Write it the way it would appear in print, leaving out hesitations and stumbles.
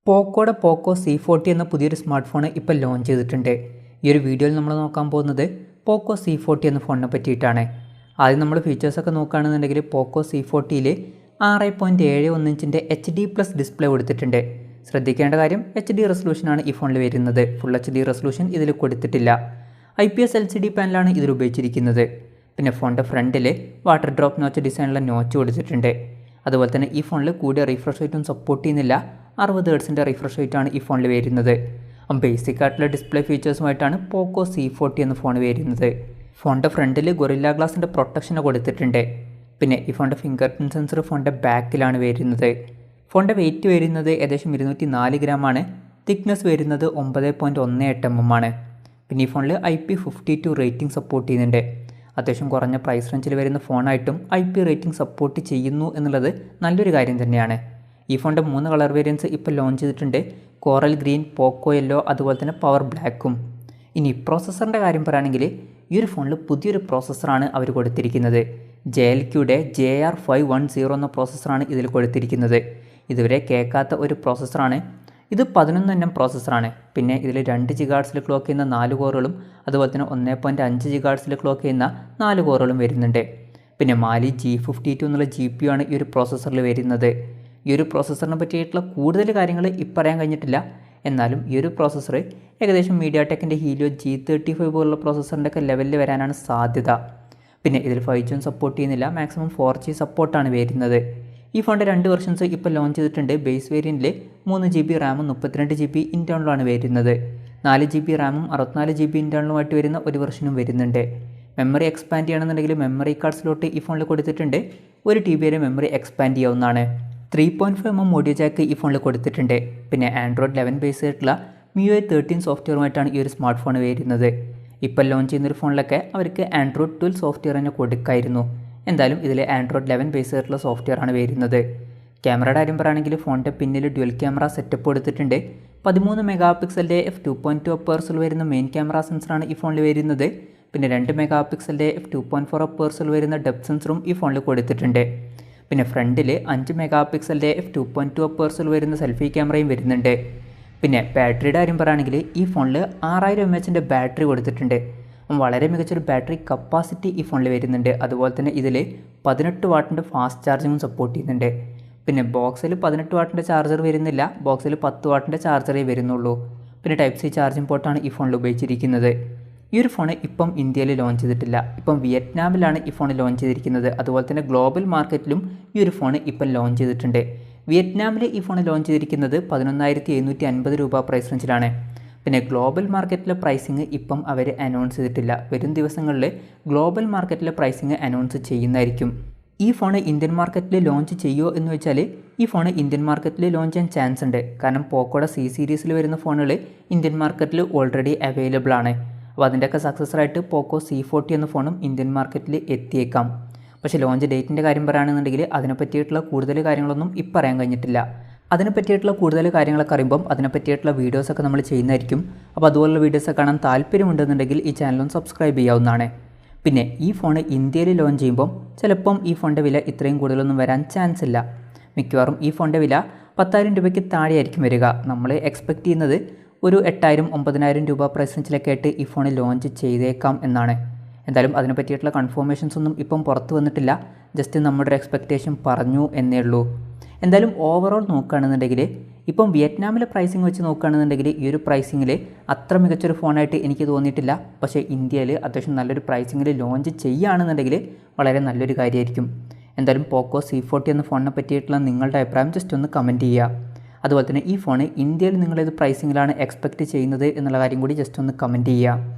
പോക്കോയുടെ പോക്കോ C40 എന്ന പുതിയൊരു smart phone ഇപ്പോൾ ലോഞ്ച് ചെയ്തിട്ടുണ്ട്. ഈ ഒരു വീഡിയോയിൽ നമ്മൾ നോക്കാൻ പോകുന്നത് പോക്കോ C40 എന്ന ഫോണിനെ പറ്റിയിട്ടാണ്. ആദ്യം നമ്മൾ ഫീച്ചേഴ്സൊക്കെ നോക്കുകയാണെന്നുണ്ടെങ്കിൽ പോക്കോ C40യിൽ 6.71 ഇഞ്ചിൻ്റെ HD+ ഡിസ്പ്ലേ കൊടുത്തിട്ടുണ്ട്. ശ്രദ്ധിക്കേണ്ട കാര്യം HD റെസൊല്യൂഷനാണ് ഈ ഫോണിൽ വരുന്നത്. ഫുൾ HD റെസൊല്യൂഷൻ ഇതിൽ കൊടുത്തിട്ടില്ല. IPS LCD പാനലാണ് ഇതിൽ ഉപയോഗിച്ചിരിക്കുന്നത്. പിന്നെ ഫോണിൻ്റെ ഫ്രണ്ടിൽ വാട്ടർ ഡ്രോപ്പ് നോച്ച് ഡിസൈനുള്ള നോച്ച് കൊടുത്തിട്ടുണ്ട്. അതുപോലെ തന്നെ ഈ ഫോണിൽ കൂടിയ റിഫ്രഷ് റേറ്റും സപ്പോർട്ട് ചെയ്യുന്നില്ല. 60 ഹെർട്സിൻ്റെ റിഫ്രഷ് റേറ്റാണ് ഈ ഫോണിൽ വരുന്നത്. ബേസിക് ആയിട്ടുള്ള ഡിസ്പ്ലേ ഫീച്ചേഴ്സുമായിട്ടാണ് പോക്കോ C40 എന്ന ഫോൺ വരുന്നത്. ഫോണിൻ്റെ ഫ്രണ്ടിൽ ഗൊറില്ല ഗ്ലാസിൻ്റെ പ്രൊട്ടക്ഷൻ കൊടുത്തിട്ടുണ്ട്. പിന്നെ ഈ ഫോണിൻ്റെ ഫിംഗർ പ്രിൻറ്റ് സെൻസർ ഫോണിൻ്റെ ബാക്കിലാണ് വരുന്നത്. ഫോണിൻ്റെ വെയിറ്റ് വരുന്നത് ഏകദേശം 204 ഗ്രാമാണ്. തിക്നെസ് വരുന്നത് 9.18 mm ആണ്. പിന്നെ ഈ ഫോണിൽ IP52 റേറ്റിംഗ് സപ്പോർട്ട് ചെയ്യുന്നുണ്ട്. അത്യാവശ്യം കുറഞ്ഞ പ്രൈസ് റേഞ്ചിൽ വരുന്ന ഫോണായിട്ടും IP റേറ്റിംഗ് സപ്പോർട്ട് ചെയ്യുന്നു എന്നുള്ളത് നല്ലൊരു കാര്യം തന്നെയാണ്. ഈ ഫോണിൻ്റെ 3 കളർ വേരിയൻസ് ഇപ്പോൾ ലോഞ്ച് ചെയ്തിട്ടുണ്ട്. കോറൽ ഗ്രീൻ, പോക്കോ യെല്ലോ, അതുപോലെ തന്നെ പവർ ബ്ലാക്കും. ഇനി പ്രോസസ്സറിൻ്റെ കാര്യം പറയുകയാണെങ്കിൽ ഈ ഒരു ഫോണിൽ പുതിയൊരു പ്രോസസ്സറാണ് അവർ കൊടുത്തിരിക്കുന്നത്. JLQയുടെ JR510 എന്ന പ്രോസസ്സറാണ് ഇതിൽ കൊടുത്തിരിക്കുന്നത്. ഇതുവരെ കേൾക്കാത്ത ഒരു പ്രോസസ്സറാണ് ഇത്. 11nm പ്രോസസ്സറാണ്. പിന്നെ ഇതിൽ 2 GHz ക്ലോക്ക് ചെയ്യുന്ന 4 കോറുകളും അതുപോലെ തന്നെ 1.5 GHz ക്ലോക്ക് ചെയ്യുന്ന 4 കോറുകളും വരുന്നുണ്ട്. പിന്നെ മാലി G52 എന്നുള്ള GPU ആണ് ഈ ഒരു പ്രോസസ്സറിൽ വരുന്നത്. ഈ ഒരു പ്രോസസ്സറിനെ പറ്റിയിട്ടുള്ള കൂടുതൽ കാര്യങ്ങൾ ഇപ്പം പറയാൻ കഴിഞ്ഞിട്ടില്ല. എന്നാലും ഈ ഒരു പ്രോസസ്സർ ഏകദേശം MediaTekൻ്റെ ഹീലിയോ G35 പോലുള്ള പ്രോസസ്സറിൻ്റെ ഒക്കെ ലെവലിൽ വരാനാണ് സാധ്യത. പിന്നെ ഇതിൽ 5G സപ്പോർട്ട് ചെയ്യുന്നില്ല. മാക്സിമം 4G സപ്പോർട്ടാണ് വരുന്നത്. ഈ ഫോണിൻ്റെ 2 വെർഷൻസ് ഇപ്പോൾ ലോഞ്ച് ചെയ്തിട്ടുണ്ട്. ബേസ് വേരിയൻറ്റിൽ 3GB റാമും 32GB ഇൻറ്റേർണലുമാണ് വരുന്നത്. 4GB റാമും 64GB ഇൻറ്റേർണലുമായിട്ട് വരുന്ന ഒരു വെർഷനും വരുന്നുണ്ട്. മെമ്മറി എക്സ്പാൻഡ് ചെയ്യണമെന്നുണ്ടെങ്കിൽ മെമ്മറി കാർഡ് സ്ലോട്ട് ഈ ഫോണിൽ കൊടുത്തിട്ടുണ്ട്. 1TB വരെ മെമ്മറി എക്സ്പാൻഡ് ചെയ്യാവുന്നതാണ്. 3.5mm ഓഡിയോ ജാക്ക് ഈ ഫോണിൽ കൊടുത്തിട്ടുണ്ട്. പിന്നെ ആൻഡ്രോയിഡ് 11 ബേസ് ആയിട്ടുള്ള MIUI 13 സോഫ്റ്റ്വെയറുമായിട്ടാണ് ഈ ഒരു സ്മാർട്ട് ഫോൺ വരുന്നത്. ഇപ്പോൾ ലോഞ്ച് ചെയ്യുന്നൊരു ഫോണിലൊക്കെ അവർക്ക് ആൻഡ്രോയിഡ് 12 സോഫ്റ്റ്വെയർ തന്നെ കൊടുക്കായിരുന്നു. എന്തായാലും ഇതിൽ ആൻഡ്രോയിഡ് 11 ബേസ് ആയിട്ടുള്ള സോഫ്റ്റ്വെയർ ആണ് വരുന്നത്. ക്യാമറയുടെ കാര്യം പറയുകയാണെങ്കിൽ ഫോണിൻ്റെ പിന്നിൽ ഡ്യുവൽ ക്യാമറ സെറ്റപ്പ് കൊടുത്തിട്ടുണ്ട്. 13 മെഗാപിക്സലിൻ്റെ f2.2 അപ്പേഴ്സിൽ വരുന്ന മെയിൻ ക്യാമറ സെൻസറാണ് ഈ ഫോണിൽ വരുന്നത്. പിന്നെ 2 മെഗാപിക്സലിൻ്റെ f2.4 അപ്പേഴ്സിൽ വരുന്ന ഡെപ്ത് സെൻസറും ഈ ഫോണിൽ കൊടുത്തിട്ടുണ്ട്. പിന്നെ ഫ്രണ്ടിൽ 5 മെഗാപിക്സലിൻ്റെ f2.2 അപ്പേഴ്സിൽ വരുന്ന സെൽഫി ക്യാമറയും വരുന്നുണ്ട്. പിന്നെ ബാറ്ററിയുടെ കാര്യം പറയുകയാണെങ്കിൽ ഈ ഫോണിൽ 6000 mAh ബാറ്ററി കൊടുത്തിട്ടുണ്ട്. വളരെ മികച്ചൊരു ബാറ്ററി കപ്പാസിറ്റി ഈ ഫോണിൽ വരുന്നുണ്ട്. അതുപോലെ തന്നെ ഇതിൽ 18 വാട്ടിൻ്റെ ഫാസ്റ്റ് ചാർജിങ്ങും സപ്പോർട്ട് ചെയ്യുന്നുണ്ട്. പിന്നെ ബോക്സിൽ 18 വാട്ടിൻ്റെ ചാർജർ വരുന്നില്ല. ബോക്സിൽ 10 വാട്ടിൻ്റെ ചാർജറേ വരുന്നുള്ളൂ. പിന്നെ Type C ചാർജിംഗ് പോർട്ടാണ് ഈ ഫോണിൽ ഉപയോഗിച്ചിരിക്കുന്നത്. ഈ ഒരു ഫോൺ ഇപ്പം ഇന്ത്യയിൽ ലോഞ്ച് ചെയ്തിട്ടില്ല. ഇപ്പം വിയറ്റ്നാമിലാണ് ഈ ഫോൺ ലോഞ്ച് ചെയ്തിരിക്കുന്നത്. അതുപോലെ തന്നെ ഗ്ലോബൽ മാർക്കറ്റിലും ഈ ഒരു ഫോൺ ഇപ്പം ലോഞ്ച് ചെയ്തിട്ടുണ്ട്. വിയറ്റ്നാമിൽ ഈ ഫോൺ ലോഞ്ച് ചെയ്തിരിക്കുന്നത് 11,750 രൂപ പ്രൈസ് റേഞ്ചിലാണ്. പിന്നെ ഗ്ലോബൽ മാർക്കറ്റിലെ പ്രൈസിങ് ഇപ്പം അവർ അനൗൺസ് ചെയ്തിട്ടില്ല. വരും ദിവസങ്ങളിൽ ഗ്ലോബൽ മാർക്കറ്റിലെ പ്രൈസിങ് അനൗൺസ് ചെയ്യുന്നതായിരിക്കും. ഈ ഫോൺ ഇന്ത്യൻ മാർക്കറ്റിൽ ലോഞ്ച് ചെയ്യുമോ എന്ന് വെച്ചാൽ ഈ ഫോൺ ഇന്ത്യൻ മാർക്കറ്റിൽ ലോഞ്ച് ചെയ്യാൻ ചാൻസ് ഉണ്ട്. കാരണം പോക്കോയുടെ C സീരീസിൽ വരുന്ന ഫോണുകൾ ഇന്ത്യൻ മാർക്കറ്റിൽ ഓൾറെഡി അവൈലബിൾ ആണ്. അപ്പോൾ അതിൻ്റെയൊക്കെ സക്സസ്സറായിട്ട് പോക്കോ C40 എന്ന ഫോണും ഇന്ത്യൻ മാർക്കറ്റിൽ എത്തിയേക്കാം. പക്ഷേ ലോഞ്ച് ഡേറ്റിൻ്റെ കാര്യം പറയുകയാണെന്നുണ്ടെങ്കിൽ അതിനെപ്പറ്റിയിട്ടുള്ള കൂടുതൽ കാര്യങ്ങളൊന്നും ഇപ്പം പറയാൻ കഴിഞ്ഞിട്ടില്ല. അതിനെപ്പറ്റിയിട്ടുള്ള കൂടുതൽ കാര്യങ്ങളൊക്കെ അറിയുമ്പം അതിനെപ്പറ്റിയിട്ടുള്ള വീഡിയോസൊക്കെ നമ്മൾ ചെയ്യുന്നതായിരിക്കും. അപ്പോൾ അതുപോലുള്ള വീഡിയോസൊക്കെ കാണാൻ താല്പര്യമുണ്ടെന്നുണ്ടെങ്കിൽ ഈ ചാനലും സബ്സ്ക്രൈബ് ചെയ്യാവുന്നതാണ്. പിന്നെ ഈ ഫോൺ ഇന്ത്യയിൽ ലോഞ്ച് ചെയ്യുമ്പം ചിലപ്പം ഈ ഫോണിൻ്റെ വില ഇത്രയും കൂടുതലൊന്നും വരാൻ ചാൻസ് ഇല്ല. മിക്കവാറും ഈ ഫോണിൻ്റെ വില 10,000 രൂപയ്ക്ക് താഴെയായിരിക്കും വരിക. നമ്മൾ എക്സ്പെക്റ്റ് ചെയ്യുന്നത് ഒരു 8,000-9,000 രൂപ പ്രൈസ് റേഞ്ചിലൊക്കെ ആയിട്ട് ഈ ഫോൺ ലോഞ്ച് ചെയ്തേക്കാം എന്നാണ്. എന്തായാലും അതിനെ പറ്റിയിട്ടുള്ള കൺഫർമേഷൻസ് ഒന്നും ഇപ്പം പുറത്ത് വന്നിട്ടില്ല. ജസ്റ്റ് നമ്മുടെ ഒരു എക്സ്പെക്റ്റേഷൻ പറഞ്ഞു എന്നേ ഉള്ളൂ. എന്തായാലും ഓവറോൾ നോക്കുകയാണെന്നുണ്ടെങ്കിൽ ഇപ്പം വിയറ്റ്നാമിലെ പ്രൈസിങ് വെച്ച് നോക്കുകയാണെന്നുണ്ടെങ്കിൽ ഈ ഒരു പ്രൈസിങ്ങിൽ അത്ര മികച്ചൊരു ഫോണായിട്ട് എനിക്ക് തോന്നിയിട്ടില്ല. പക്ഷേ ഇന്ത്യയിൽ അത്യാവശ്യം നല്ലൊരു പ്രൈസിങ്ങിൽ ലോഞ്ച് ചെയ്യുകയാണെന്നുണ്ടെങ്കിൽ വളരെ നല്ലൊരു കാര്യമായിരിക്കും. എന്തായാലും പോക്കോ C40 എന്ന ഫോണിനെ പറ്റിയിട്ടുള്ള നിങ്ങളുടെ അഭിപ്രായം ജസ്റ്റ് ഒന്ന് കമൻറ്റ് ചെയ്യുക. അതുപോലെ തന്നെ ഈ ഫോൺ ഇന്ത്യയിൽ നിങ്ങളേത് പ്രൈസിങ്ങിലാണ് എക്സ്പെക്റ്റ് ചെയ്യുന്നത് എന്നുള്ള കാര്യം കൂടി ജസ്റ്റ് ഒന്ന് കമൻറ്റ് ചെയ്യുക.